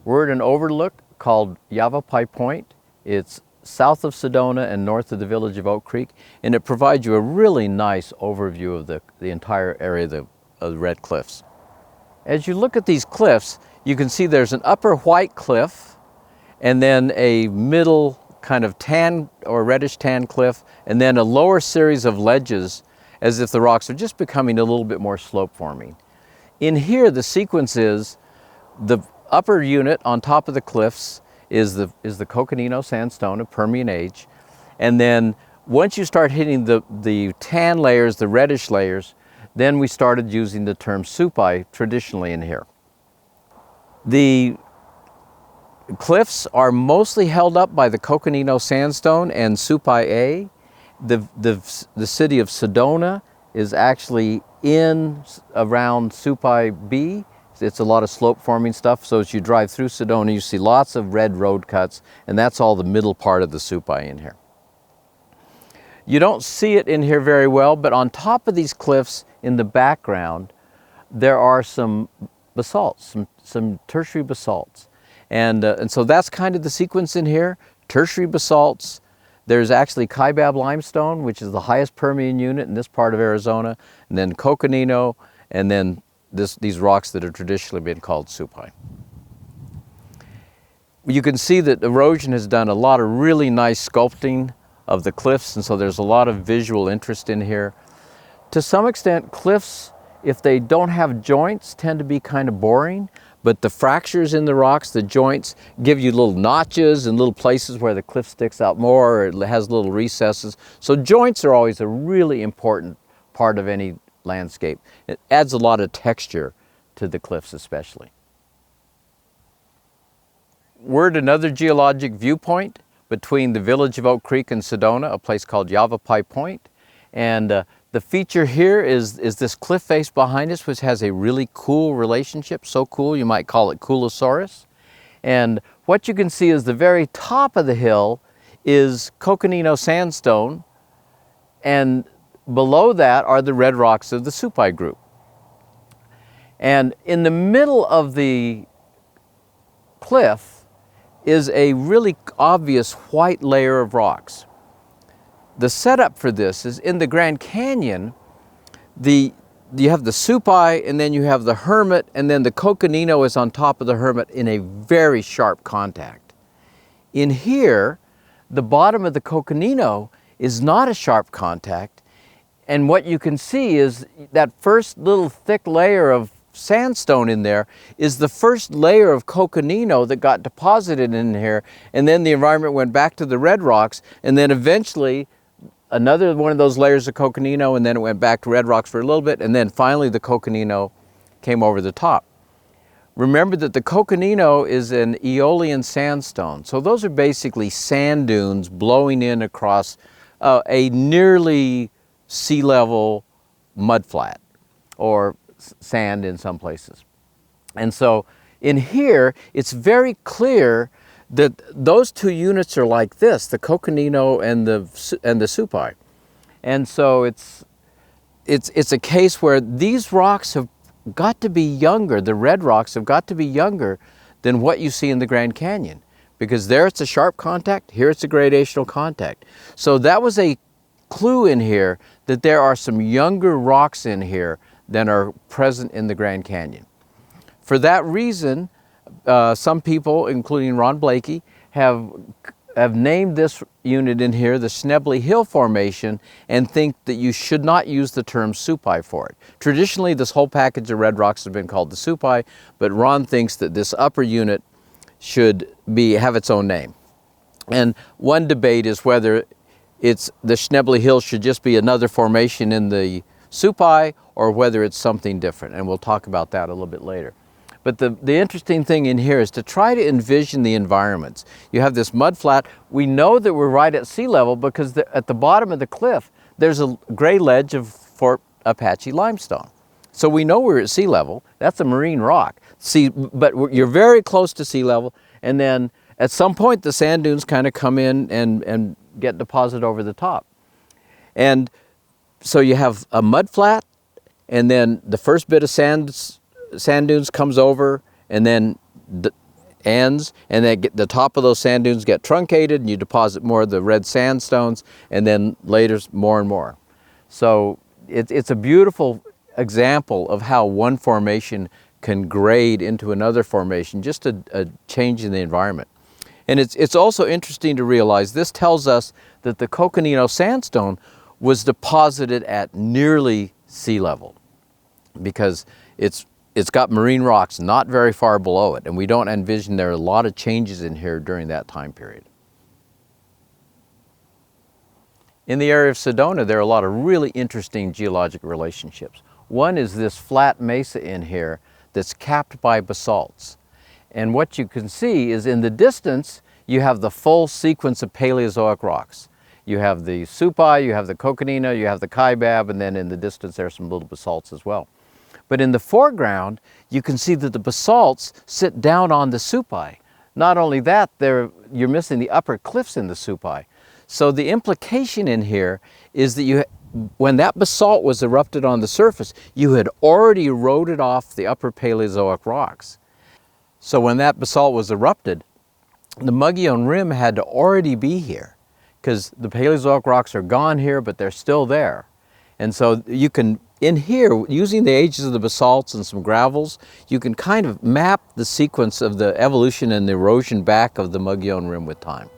We're at an overlook called Yavapai Point. It's south of Sedona and north of the village of Oak Creek, and it provides you a really nice overview of the entire area of the Red Cliffs. As you look at these cliffs, you can see there's an upper white cliff and then a middle kind of tan or reddish tan cliff, and then a lower series of ledges as if the rocks are just becoming a little bit more slope forming. In here, the sequence is the upper unit on top of the cliffs is the Coconino sandstone of Permian age, and then once you start hitting the tan layers, the reddish layers, then we started using the term supai traditionally in here. The cliffs are mostly held up by the Coconino sandstone and supai A. The city of Sedona is actually in around supai B. It's a lot of slope forming stuff, so as you drive through Sedona, you see lots of red road cuts, and that's all the middle part of the supai in here. You don't see it in here very well, but on top of these cliffs in the background, there are some basalts, some tertiary basalts. And so that's kind of the sequence in here, tertiary basalts. There's actually Kaibab limestone, which is the highest Permian unit in this part of Arizona, and then Coconino, and then these rocks that have traditionally been called supai. You can see that erosion has done a lot of really nice sculpting of the cliffs, and so there's a lot of visual interest in here. To some extent, cliffs, if they don't have joints, tend to be kind of boring, but the fractures in the rocks, the joints, give you little notches and little places where the cliff sticks out more, or it has little recesses. So joints are always a really important part of any landscape. It adds a lot of texture to the cliffs especially. We're at another geologic viewpoint between the village of Oak Creek and Sedona, a place called Yavapai Point. And the feature here is this cliff face behind us, which has a really cool relationship, so cool you might call it Coolosaurus. And what you can see is the very top of the hill is Coconino sandstone, and below that are the red rocks of the supai group. And in the middle of the cliff is a really obvious white layer of rocks. The setup for this is in the Grand Canyon, you have the supai, and then you have the hermit, and then the Coconino is on top of the hermit in a very sharp contact. In here, the bottom of the Coconino is not a sharp contact, and what you can see is that first little thick layer of sandstone in there is the first layer of Coconino that got deposited in here, and then the environment went back to the red rocks, and then eventually another one of those layers of Coconino, and then it went back to red rocks for a little bit, and then finally the Coconino came over the top. Remember that the Coconino is an Aeolian sandstone, so those are basically sand dunes blowing in across a nearly sea level mudflat, or sand in some places. And so in here, it's very clear that those two units are like this, the Coconino and the supai. And so it's a case where these rocks have got to be younger, the red rocks have got to be younger than what you see in the Grand Canyon, because there it's a sharp contact, here it's a gradational contact. So that was a clue in here that there are some younger rocks in here than are present in the Grand Canyon. For that reason, some people, including Ron Blakey, have named this unit in here the Schnebly Hill Formation, and think that you should not use the term supai for it. Traditionally, this whole package of red rocks has been called the supai, but Ron thinks that this upper unit should have its own name. And one debate is whether the Schnebly Hill should just be another formation in the supai, or whether it's something different, and we'll talk about that a little bit later. But the interesting thing in here is to try to envision the environments. You have this mud flat. We know that we're right at sea level because at the bottom of the cliff, there's a gray ledge of Fort Apache limestone. So we know we're at sea level. That's a marine rock. But you're very close to sea level, and then at some point the sand dunes kind of come in and get deposited over the top. And so you have a mud flat, and then the first bit of sand dunes comes over, and then ends, and then the top of those sand dunes get truncated, and you deposit more of the red sandstones, and then later more and more. So it's a beautiful example of how one formation can grade into another formation, just a change in the environment. And it's also interesting to realize this tells us that the Coconino sandstone was deposited at nearly sea level, because it's got marine rocks not very far below it, and we don't envision there are a lot of changes in here during that time period. In the area of Sedona, there are a lot of really interesting geologic relationships. One is this flat mesa in here that's capped by basalts. And what you can see is in the distance, you have the full sequence of Paleozoic rocks. You have the Supai, you have the Coconino, you have the Kaibab, and then in the distance there are some little basalts as well. But in the foreground, you can see that the basalts sit down on the Supai. Not only that, you're missing the upper cliffs in the Supai. So the implication in here is that when that basalt was erupted on the surface, you had already eroded off the upper Paleozoic rocks. So when that basalt was erupted, the Mogollon Rim had to already be here, because the Paleozoic rocks are gone here, but they're still there. And so you can, in here, using the ages of the basalts and some gravels, you can kind of map the sequence of the evolution and the erosion back of the Mogollon Rim with time.